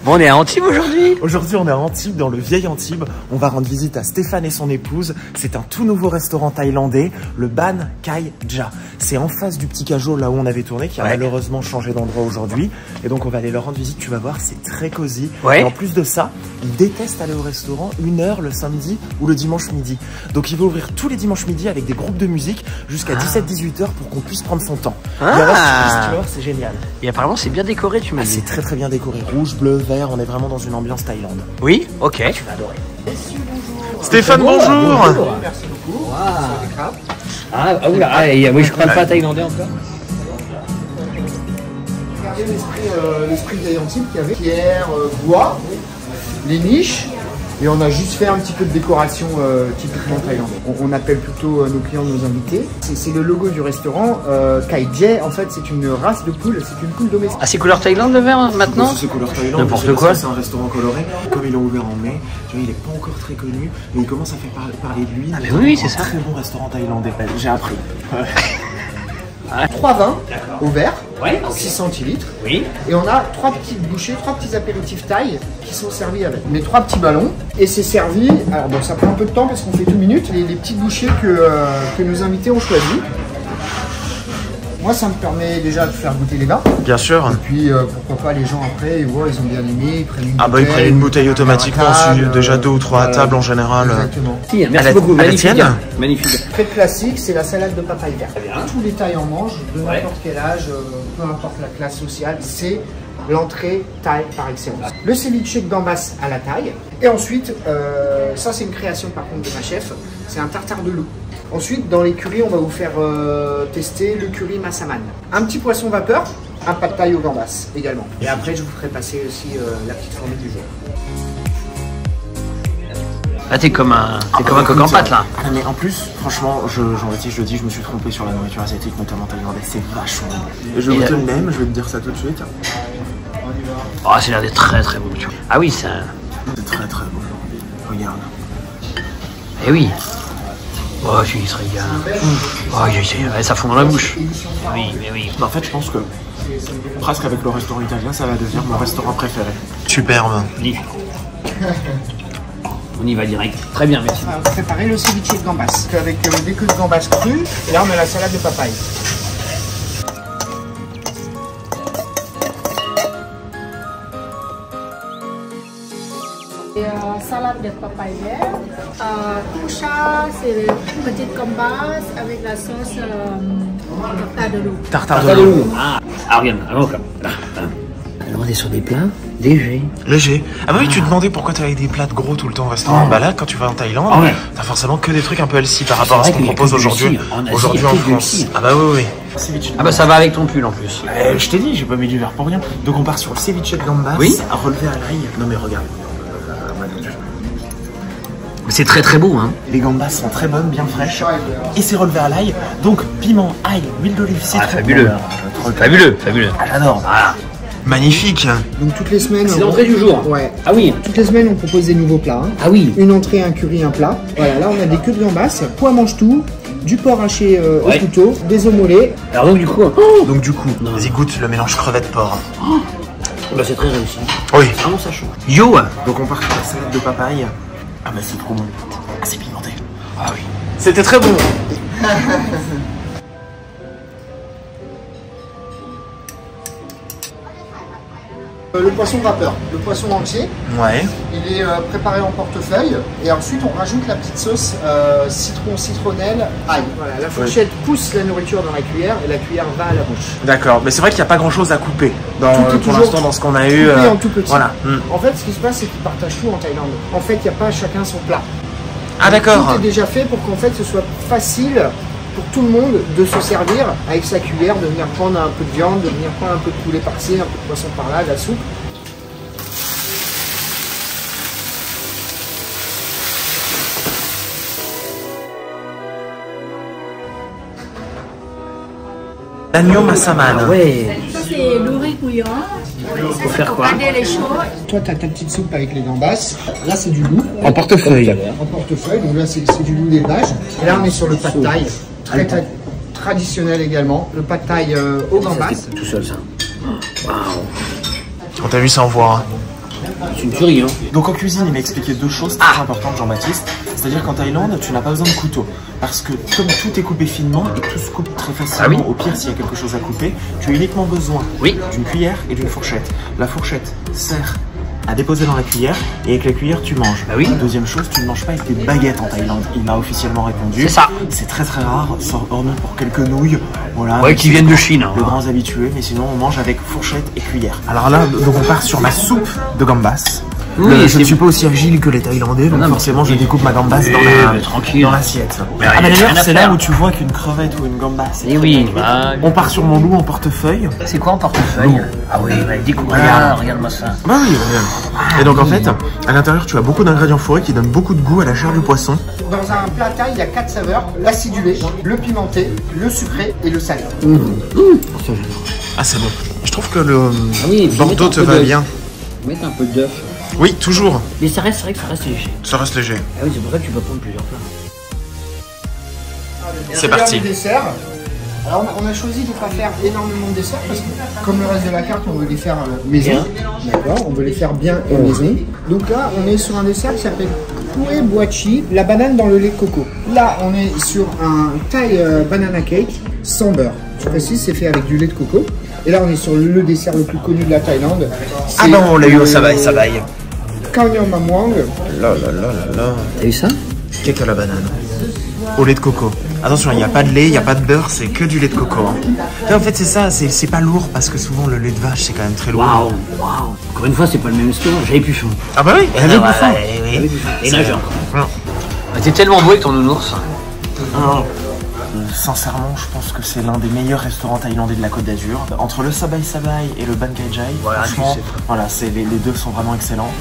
Bon, on est à Antibes aujourd'hui. Aujourd'hui, on est à Antibes, dans le vieil Antibes. On va rendre visite à Stéphane et son épouse. C'est un tout nouveau restaurant thaïlandais, le Ban Khai Ja. C'est en face du Petit Cajot, là où on avait tourné, qui a malheureusement changé d'endroit aujourd'hui. Et donc, on va aller leur rendre visite. Tu vas voir, c'est très cosy. Et en plus de ça, ils détestent aller au restaurant 1h le samedi ou le dimanche midi. Donc, il va ouvrir tous les dimanches midi avec des groupes de musique jusqu'à 17-18h pour qu'on puisse prendre son temps. Tu vas voir, c'est génial. Et apparemment, c'est bien décoré, tu m'as dit. C'est très très bien décoré. Rouge, bleu, vert. On est vraiment dans une ambiance Thaïlande. Oui, ok. Tu vas adorer. Stéphane, bonjour. Bonjour. Merci beaucoup. Oui, je parle pas thaïlandais encore. Regardez l'esprit vieil Antibes qui avait pierre, bois, les niches. Et on a juste fait un petit peu de décoration typiquement thaïlandais. On appelle plutôt nos clients nos invités. C'est le logo du restaurant. Khai Ja, en fait, c'est une race de poule. C'est une poule domestique. Ah, c'est couleur Thaïlande le verre maintenant? C'est couleur Thaïlande. N'importe quoi. C'est un restaurant coloré. Comme ils l'ont ouvert en mai, tu vois, il n'est pas encore très connu, mais il commence à faire parler de lui. Ah, mais oui, c'est ça. Très bon restaurant thaïlandais. J'ai appris. 3 vins au verre, Ouais, 6 centilitres. Oui. Et on a 3 petites bouchées, 3 petits apéritifs thaï qui sont servis avec. Mais 3 petits ballons. Et c'est servi, alors bon, ça prend un peu de temps parce qu'on fait tout minute. Les petites bouchées que nos invités ont choisies. Moi, ça me permet déjà de faire goûter les vins. Bien sûr. Et puis, pourquoi pas, les gens après, ils voient, ils ont bien aimé, ils prennent une bouteille. Ils prennent une bouteille automatiquement, déjà 2 ou 3 à table en général. Exactement. Merci beaucoup, magnifique. Magnifique. Très classique, c'est la salade de papaye verte. Tous les Thaïs en mangent, de n'importe quel âge, peu importe la classe sociale. C'est l'entrée thaï par excellence. Le ceviche de gambas à la thaï. Et ensuite, ça c'est une création par contre de ma chef, c'est un tartare de loup. Ensuite, dans les currys, on va vous faire tester le curry massaman. Un petit poisson vapeur, un pad thaï au gambas également. Et après, je vous ferai passer aussi la petite formule du jour. Là, t'es comme un coq en pâte, là. Mais en plus, franchement, je le dis, je me suis trompé sur la nourriture asiatique, notamment thaïlandaise. C'est vachement bon. Je goûte le même, je vais te dire ça tout de suite. Oh, c'est l'air d'être très très bon, tu vois. Ah oui, c'est très très bon. Regarde. Eh oui. Oh, tu il se régale. Oh, ça fond dans la bouche. Oui, mais oui. En fait, je pense que presque avec le restaurant italien, ça va devenir mon restaurant préféré. Superbe. On y va direct. Très bien, merci. On va préparer le ceviche de gambas avec des queues de gambas crues. Et là, on a la salade de papaye. Salade de papaye vert. Tout ça, c'est les petites gambas avec la sauce tartare de loup. Tartare de loup. Ah, regarde, alors comme. Alors, on est sur des plats légers. Léger. Ah bah oui, tu te demandais pourquoi tu avais des plats de gros tout le temps au restaurant. Bah là, quand tu vas en Thaïlande, t'as forcément que des trucs un peu healthy par rapport à ce qu'on propose aujourd'hui en France. Ah bah oui. Ah bah ça va avec ton pull en plus. Je t'ai dit, j'ai pas mis du verre pour rien. Donc on part sur le ceviche de gambas, relevé à l'ail. Non mais regarde. C'est très très beau, hein. Les gambas sont très bonnes, bien fraîches. Et c'est relevé à l'ail. Donc piment, ail, huile d'olive, citron. Fabuleux. Fabuleux. Ah, j'adore. Voilà. Magnifique. Donc toutes les semaines. C'est l'entrée du jour. Ouais. Ah oui. Toutes les semaines, on propose des nouveaux plats. Ah oui. Une entrée, un curry, un plat. Voilà, là on a des queues de gambas, pois mange-tout, du porc haché au couteau, des œufs mollets. Alors donc du coup. Vas-y goûte le mélange crevette-porc. Bah c'est très réussi. Oui. Vraiment ça change. Yo. Donc on part sur la salade de papaye. Ah bah c'est trop bon. Ah c'est pimenté. Ah oui. C'était très bon. Le poisson vapeur, le poisson entier. Ouais. Il est préparé en portefeuille et ensuite on rajoute la petite sauce citron, citronnelle, ail. Voilà, la fourchette pousse la nourriture dans la cuillère et la cuillère va à la bouche. D'accord, mais c'est vrai qu'il n'y a pas grand chose à couper pour l'instant dans ce qu'on a eu. Coupé en tout petit. Voilà. En fait, ce qui se passe, c'est qu'ils partagent tout en Thaïlande. En fait, il n'y a pas chacun son plat. Ah d'accord. Tout est déjà fait pour qu'en fait ce soit facile pour tout le monde de se servir avec sa cuillère, de venir prendre un peu de viande, de venir prendre un peu de poulet par-ci, un peu de poisson par-là, de la soupe. L'agneau massaman. Ouais. Ça, c'est l'ouri couillon. Faut faire quoi? Regarder les choses. Toi, tu as ta petite soupe avec les gambas. Là, c'est du loup. En portefeuille. En portefeuille. Donc là, c'est du loup d'élevage. Et là, on est sur le pad thaï. Très traditionnel également. Le pad thaï au gambas. Tout seul ça. Waouh. On t'a vu ça en voir. C'est une tuerie, hein. Donc en cuisine, il m'a expliqué deux choses très importantes, Jean-Baptiste. C'est-à-dire qu'en Thaïlande, tu n'as pas besoin de couteau. Parce que comme tout est coupé finement et tout se coupe très facilement, au pire s'il y a quelque chose à couper, tu as uniquement besoin d'une cuillère et d'une fourchette. La fourchette sert à déposer dans la cuillère et avec la cuillère tu manges. Deuxième chose, tu ne manges pas avec des baguettes en Thaïlande. Il m'a officiellement répondu. C'est ça. C'est très très rare, hormis pour quelques nouilles. Voilà. Ouais, qui viennent de Chine. Les grands habitués, mais sinon on mange avec fourchette et cuillère. Alors là, donc on part sur ma soupe de gambas. Oui, je ne suis pas aussi agile que les Thaïlandais, donc forcément je découpe ma gambasse dans l'assiette. Ah mais d'ailleurs c'est là où tu vois qu'une crevette ou une gambasse. Et oui, on part sur mon loup en portefeuille. C'est quoi en portefeuille? Ah oui, bah découpe, regarde-moi ça. Bah oui, regarde. Et donc en fait, à l'intérieur tu as beaucoup d'ingrédients fourrés qui donnent beaucoup de goût à la chair du poisson. Dans un plat thaï, il y a 4 saveurs, l'acidulé, le pimenté, le sucré et le salé. Ah c'est bon. Je trouve que le Bordeaux te va bien. Mettre un peu d'œuf. Oui, toujours. Mais ça reste, c'est vrai que ça reste léger. Ça reste léger. Ah oui, c'est pour ça que tu peux prendre plusieurs plats. C'est parti. Dessert. Alors on a choisi de ne pas faire énormément de desserts parce que comme le reste de la carte, on veut les faire maison. D'accord, on veut les faire bien maison. Donc là, on est sur un dessert qui s'appelle Kue Boachi, la banane dans le lait de coco. Là, on est sur un Thai banana cake sans beurre. Je précise, c'est fait avec du lait de coco. Et là, on est sur le dessert le plus connu de la Thaïlande. Ah non, on l'a eu au Sabai. Khao Nham Mam Wang. Là. T'as vu ça? Cake à la banane. Au lait de coco. Attention, il n'y a pas de lait, il n'y a pas de beurre, c'est que du lait de coco. Hein. Et en fait, c'est ça, c'est pas lourd parce que souvent le lait de vache, c'est quand même très lourd. Waouh. Encore une fois, c'est pas le même histoire. J'avais plus faim. Ah bah oui, J'avais plus faim. Et là, j'ai encore. T'es tellement beau avec ton nounours. Sincèrement, je pense que c'est l'un des meilleurs restaurants thaïlandais de la Côte d'Azur. Entre le Sabai Sabai et le Ban Kai Jai, franchement, voilà, les deux sont vraiment excellents.